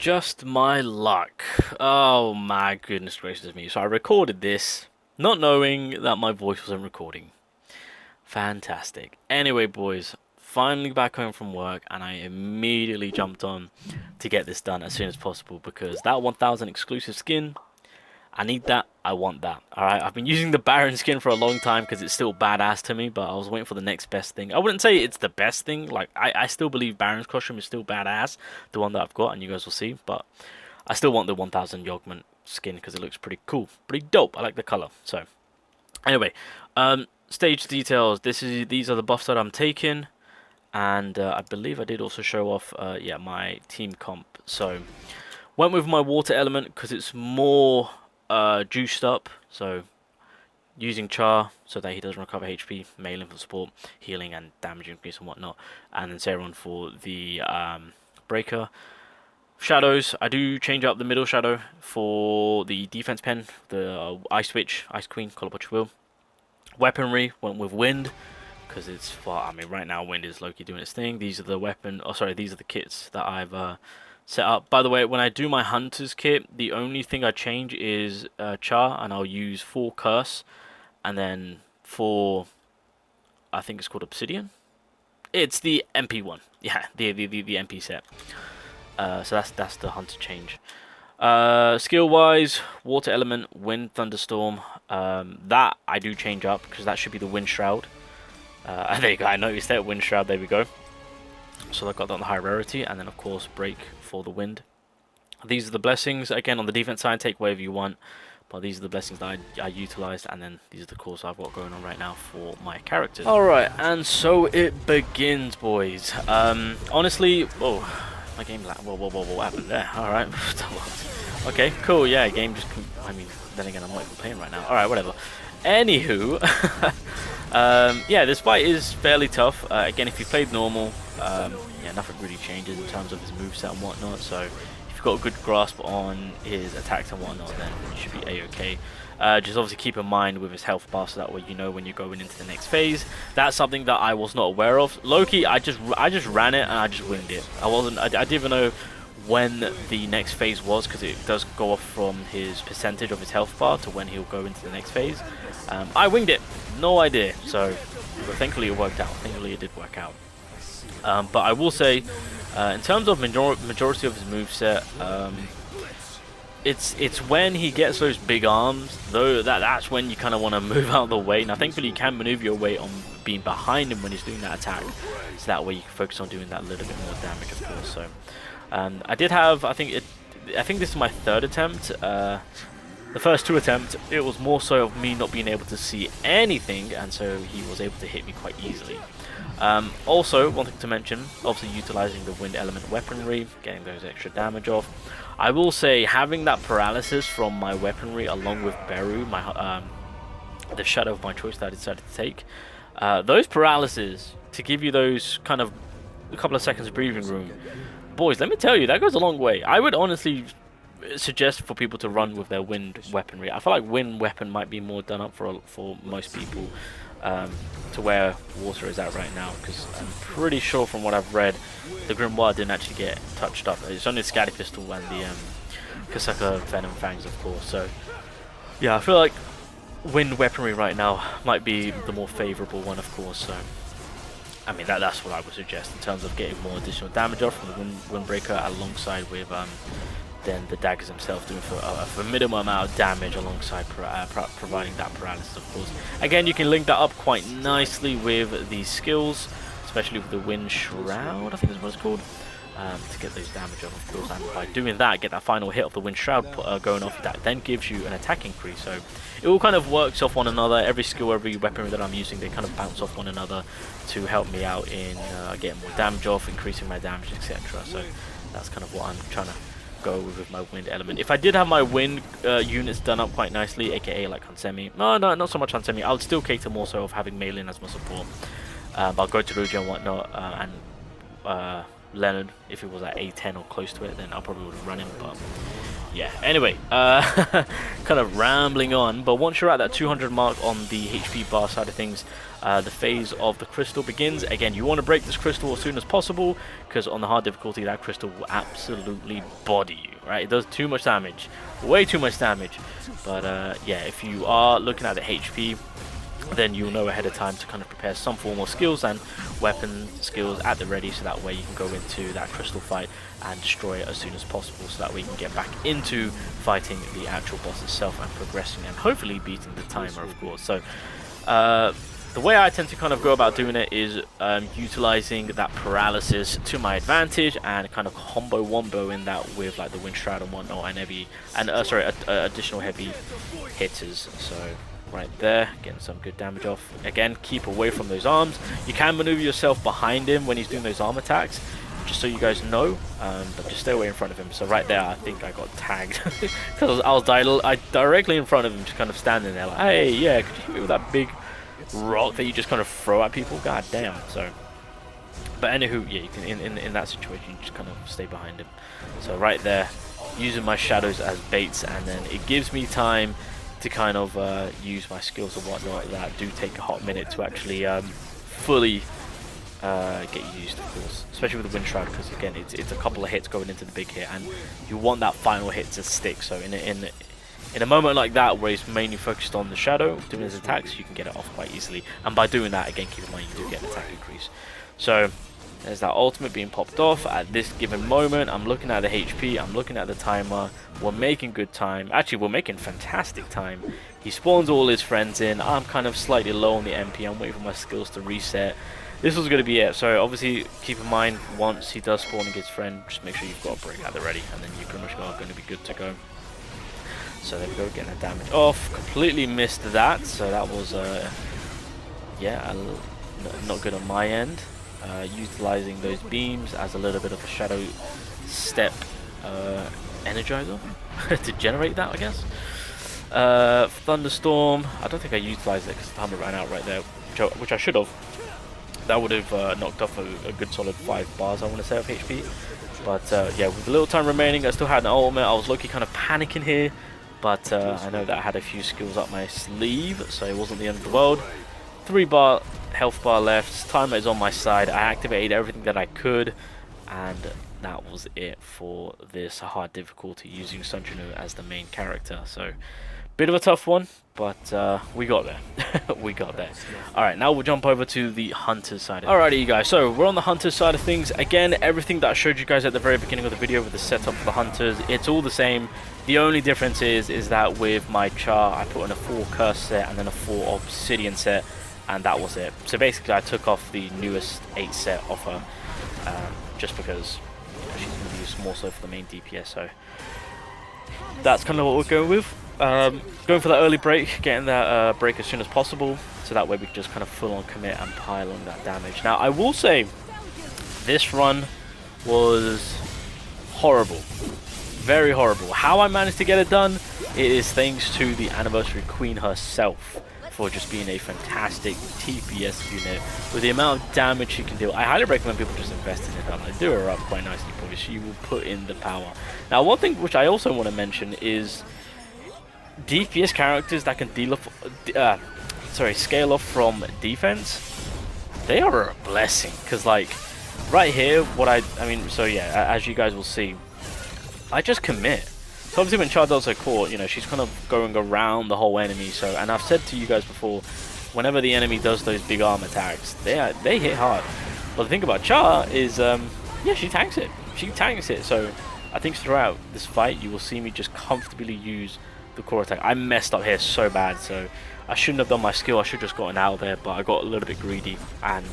just my luck. Oh my goodness gracious me. So I recorded this, not knowing that my voice wasn't recording. Fantastic. Anyway, boys, finally back home from work, and I immediately jumped on to get this done as soon as possible because that 1000 exclusive skin, I need that. I want that. Alright, I've been using the Baron skin for a long time because it's still badass to me, but I was waiting for the next best thing. I wouldn't say it's the best thing. Like, I still believe Baron's costume is still badass, the one that I've got, and you guys will see, but I still want the 1000 Yogman skin because it looks pretty cool. Pretty dope. I like the color. So, anyway, stage details. These are the buffs that I'm taking, and I believe I did also show off, yeah, my team comp. So, went with my water element because it's more juiced up, so using Char so that he doesn't recover HP, Malin for support, healing and damage increase and whatnot, and then Seron for the breaker. Shadows, I do change up the middle shadow for the defense pen, the Ice Witch, Ice Queen, call it what you will. Weaponry, went with Wind because it's, well, I mean, right now Wind is low-key doing its thing. These are the these are the kits that I've set up. By the way, when I do my Hunter's kit, the only thing I change is Char, and I'll use 4 Curse, and then 4, I think it's called Obsidian. It's the MP one, yeah, the MP set. So that's the Hunter change. Skill wise, Water Element, Wind, Thunderstorm. That I do change up because that should be the Wind Shroud. There you go. I noticed that Wind Shroud. There we go. So I got that on the high rarity, and then of course break for the wind. These are the blessings. Again, on the defense side, take whatever you want, but these are the blessings that I utilized, and then these are the calls I've got going on right now for my characters. Alright, and so it begins, boys. Honestly, oh, my game lag. Whoa, what happened there? Alright. Okay, cool, yeah, game just, I mean, then again, I'm not even playing right now. Alright, whatever. Anywho, yeah, this fight is fairly tough. Again, if you played normal, yeah, nothing really changes in terms of his moveset and whatnot. So if you've got a good grasp on his attacks and whatnot, then you should be a-okay. Just obviously keep in mind with his health bar, so that way you know when you're going into the next phase. That's something that I was not aware of. Loki, I just ran it and I just winged it. I didn't even know when the next phase was, because it does go off from his percentage of his health bar to when he'll go into the next phase. I winged it, no idea, so but thankfully it worked out. Thankfully it did work out. But I will say, in terms of majority of his moveset, it's when he gets those big arms, though, that's when you kind of want to move out of the way. Now thankfully you can maneuver your way on being behind him when he's doing that attack, so that way you can focus on doing that little bit more damage, of course. So I did have, I think this is my 3rd attempt. The first 2 attempts, it was more so of me not being able to see anything, and so he was able to hit me quite easily. Also, one thing to mention, obviously utilizing the wind element weaponry, getting those extra damage off. I will say, having that paralysis from my weaponry along with Beru, the shadow of my choice that I decided to take, those paralysis, to give you those kind of a couple of seconds of breathing room, boys, let me tell you, that goes a long way. I would honestly suggest for people to run with their wind weaponry. I feel like wind weapon might be more done up for most people, to where water is at right now, because I'm pretty sure from what I've read, the Grimoire didn't actually get touched up. It's only the Scatty Pistol and the Kasaka Venom Fangs, of course. So yeah, I feel like wind weaponry right now might be the more favorable one, of course. So I mean, that's what I would suggest in terms of getting more additional damage off from the Windbreaker, alongside with then the daggers themselves doing for a formidable amount of damage, alongside providing that paralysis, of course. Again, you can link that up quite nicely with the skills, especially with the Wind Shroud, I think is what it's called, to get those damage off, of course. And by doing that, get that final hit of the Wind Shroud going off, that then gives you an attack increase. So it all kind of works off one another. Every skill, every weaponry that I'm using, they kind of bounce off one another to help me out in getting more damage off, increasing my damage, etc. So that's kind of what I'm trying to go with my wind element. If I did have my wind units done up quite nicely, aka like Hansemi, no, not so much Hansemi, I would still cater more so of having Malin as my support. I'll go to Ruja and whatnot, and Leonard. If it was at A10 or close to it, then I probably would have run him, but yeah. Anyway, kind of rambling on, but once you're at that 200 mark on the HP bar side of things, the phase of the crystal begins. Again, you want to break this crystal as soon as possible, because on the hard difficulty, that crystal will absolutely body you, right? It does too much damage, way too much damage. But yeah, if you are looking at the HP, then you'll know ahead of time to kind of prepare some form of skills and weapon skills at the ready, so that way you can go into that crystal fight and destroy it as soon as possible, so that way you can get back into fighting the actual boss itself and progressing and hopefully beating the timer, of course. So the way I tend to kind of go about doing it is utilizing that paralysis to my advantage and kind of combo wombo in that with like the wind shroud and whatnot, and additional heavy hitters. So right there, getting some good damage off. Again, keep away from those arms. You can maneuver yourself behind him when he's doing those arm attacks, just so you guys know, but just stay away in front of him. So right there, I think I got tagged because I was directly in front of him, just kind of standing there like, hey, yeah, could you hit me with that big rock that you just kind of throw at people? God damn. So, but anywho, yeah, you can in that situation, you just kind of stay behind him. So right there, using my shadows as baits, and then it gives me time to kind of use my skills and whatnot that do take a hot minute to actually fully get used, of course, especially with the wind shroud, because again, it's a couple of hits going into the big hit, and you want that final hit to stick. So in a moment like that, where he's mainly focused on the shadow doing his attacks, you can get it off quite easily, and by doing that, again, keep in mind you do get an attack increase. So there's that ultimate being popped off. At this given moment, I'm looking at the HP, I'm looking at the timer. We're making good time. Actually, we're making fantastic time. He spawns all his friends in. I'm kind of slightly low on the MP. I'm waiting for my skills to reset. This was going to be it. So obviously, keep in mind, once he does spawn and gets friend, just make sure you've got a break at the ready, and then you pretty much are going to be good to go. So there we go, getting that damage off. Completely missed that. So that was, yeah, not good on my end. Utilizing those beams as a little bit of a shadow step energizer to generate that, I guess. Thunderstorm, I don't think I utilized it because the timer ran out right there, which I should have. That would have knocked off a good solid 5 bars, I want to say, of HP. But yeah, with a little time remaining, I still had an ultimate. I was low-key kind of panicking here, but I know that I had a few skills up my sleeve, so it wasn't the end of the world. 3 bar health bar left, timer is on my side. I activated everything that I could, and that was it for this hard difficulty using Sunnu as the main character. So bit of a tough one, but we got there. We got there. Alright, now we'll jump over to the Hunter's side. Alrighty, you guys, so we're on the Hunter's side of things. Again, everything that I showed you guys at the very beginning of the video with the setup for the Hunters, it's all the same. The only difference is that with my Char, I put in a 4 curse set and then a 4 obsidian set, and that was it. So basically, I took off the newest 8 set off her, just because, you know, she's going to be used more so for the main DPS. So that's kind of what we're going with. Going for that early break, getting that break as soon as possible, so that way we can just kind of full on commit and pile on that damage. Now, I will say, this run was horrible. Very horrible. How I managed to get it done, it is thanks to the Anniversary Queen herself, for just being a fantastic TPS unit with the amount of damage she can deal. I highly recommend people just invest in her. Like, do her up quite nicely, boys. She will put in the power. Now, one thing which I also want to mention is DPS characters that can deal off, scale off from defense. They are a blessing, because like right here, so yeah, as you guys will see, I just commit. So obviously when Char does her core, you know, she's kind of going around the whole enemy. So, and I've said to you guys before, whenever the enemy does those big arm attacks, they hit hard. But the thing about Char is, yeah, she tanks it. She tanks it. So I think throughout this fight, you will see me just comfortably use the core attack. I messed up here so bad, so I shouldn't have done my skill. I should have just gotten out of there, but I got a little bit greedy, and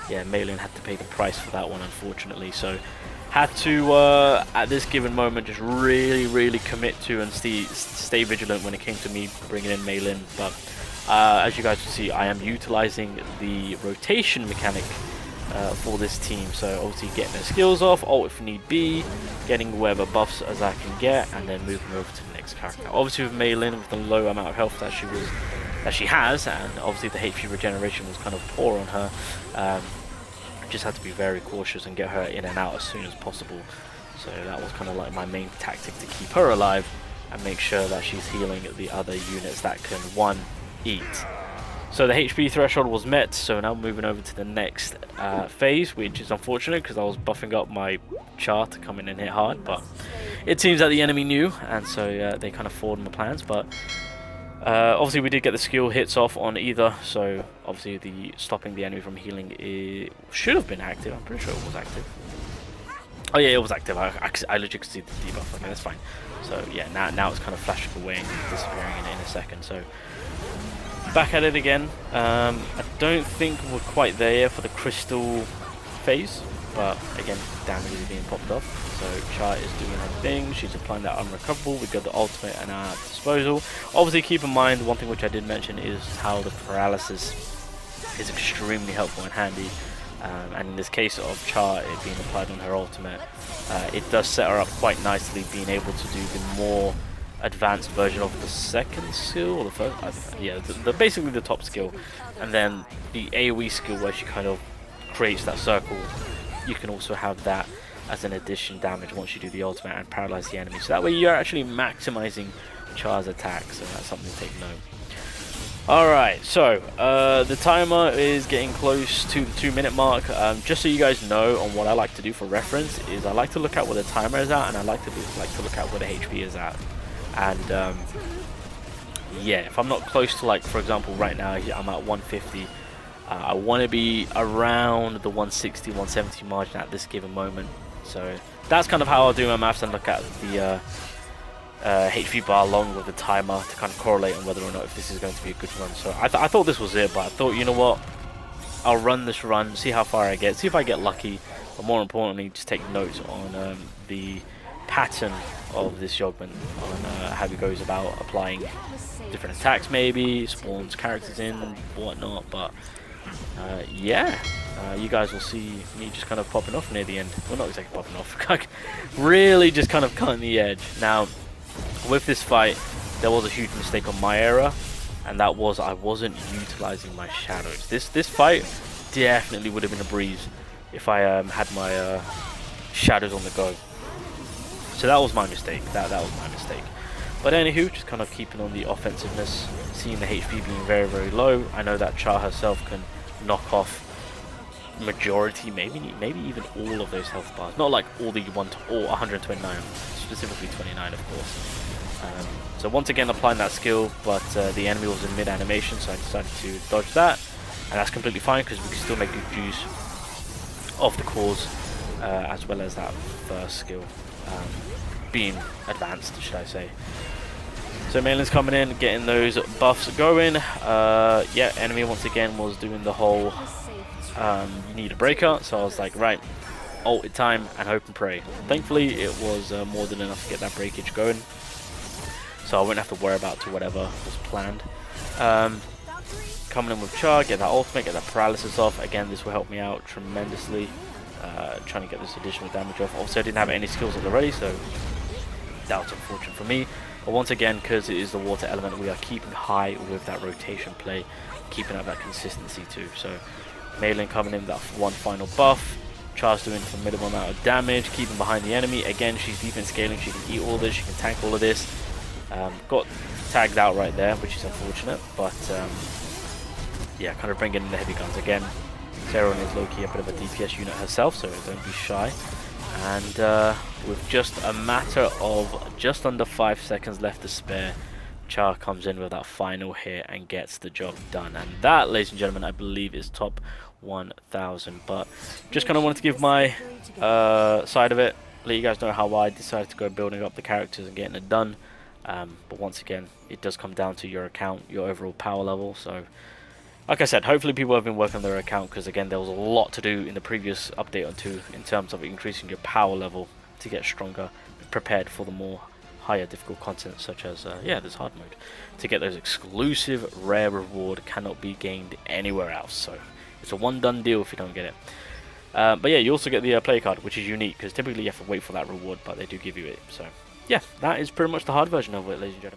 yeah, Malin had to pay the price for that one, unfortunately. So had to, at this given moment, just really commit to and stay vigilant when it came to me bringing in Malin. But as you guys can see, I am utilizing the rotation mechanic for this team. So obviously getting their skills off, ult if need be, getting whatever buffs as I can get, and then moving over to the next character. Obviously with Malin, with the low amount of health that she has, and obviously the HP regeneration was kind of poor on her, I just had to be very cautious and get her in and out as soon as possible. So that was kind of like my main tactic to keep her alive and make sure that she's healing the other units that can, one, eat. So the HP threshold was met, so now moving over to the next phase, which is unfortunate because I was buffing up my char to come in and hit hard, but it seems that the enemy knew, and so they kind of foiled my plans. But obviously we did get the skill hits off on either, so obviously the stopping the enemy from healing should have been active. I'm pretty sure it was active. Oh yeah, it was active. I literally could see the debuff. Okay, that's fine. So yeah, now it's kind of flashing away and disappearing in a second. So back at it again. I don't think we're quite there yet for the crystal phase, but again, damage is being popped off. So Char is doing her thing. She's applying that unrecoverable. We've got the ultimate at our disposal. Obviously, keep in mind one thing which I did mention is how the paralysis is extremely helpful and handy. And in this case of Char, it being applied on her ultimate, it does set her up quite nicely, being able to do the more advanced version of the second skill, or the first, yeah, basically the top skill, and then the AoE skill where she kind of creates that circle. You can also have that as an addition damage once you do the ultimate and paralyze the enemy. So that way you're actually maximizing Char's attack, so that's something to take note. Alright, so the timer is getting close to the 2-minute mark. Just so you guys know, on what I like to do for reference is I like to look at where the timer is at, and I like to look at where the HP is at. And yeah, if I'm not close to, like, for example, right now I'm at 150. I want to be around the 160, 170 margin at this given moment. So that's kind of how I'll do my maths and look at the HP bar along with the timer to kind of correlate on whether or not if this is going to be a good run. So I thought this was it, but I thought, you know what, I'll run this run, see how far I get, see if I get lucky, but more importantly, just take notes on the pattern of this Yogman, on how he goes about applying different attacks, maybe spawns characters in, whatnot. But yeah, you guys will see me just kind of popping off near the end. Well, not exactly popping off, really just kind of cutting the edge. Now, with this fight, there was a huge mistake on my era, and that was I wasn't utilizing my shadows. This fight definitely would have been a breeze if I had my shadows on the go. So that was my mistake. That was my mistake. But anywho, just kind of keeping on the offensiveness, seeing the HP being very, very low. I know that Char herself can knock off majority, maybe even all of those health bars. Not like all the 129, specifically 29, of course. So once again applying that skill, but the enemy was in mid animation, so I decided to dodge that, and that's completely fine because we can still make good use of the cores as well as that first skill being advanced, should I say. So Malin's coming in, getting those buffs going. Yeah, enemy once again was doing the whole you need a breaker, so I was like, right, ult it time and hope and pray. Thankfully it was more than enough to get that breakage going, so I wouldn't have to worry about whatever was planned. Coming in with Char, get that ultimate, get that paralysis off. Again, this will help me out tremendously, trying to get this additional damage off. Also, I didn't have any skills already, so that was unfortunate for me. But once again, because it is the water element, we are keeping high with that rotation play, keeping up that consistency too. So Malin coming in with that one final buff. Char's doing a minimum amount of damage, keeping behind the enemy. Again, she's defense scaling, she can eat all this, she can tank all of this. Got tagged out right there, which is unfortunate, but yeah, kind of bringing in the heavy guns again. Sarah is low-key a bit of a DPS unit herself, so don't be shy. And with just a matter of just under 5 seconds left to spare, Char comes in with that final hit and gets the job done. And that, ladies and gentlemen, I believe is top 1000. But just kind of wanted to give my side of it, let you guys know how I decided to go building up the characters and getting it done. But once again, it does come down to your account, your overall power level. So like I said, hopefully people have been working on their account, because again, there was a lot to do in the previous update or two in terms of increasing your power level to get stronger, prepared for the more higher difficult content, such as yeah, this hard mode, to get those exclusive rare reward cannot be gained anywhere else. So it's a one done deal if you don't get it. But yeah, you also get the play card, which is unique because typically you have to wait for that reward, but they do give you it. So yeah, that is pretty much the hard version of it, ladies and gentlemen.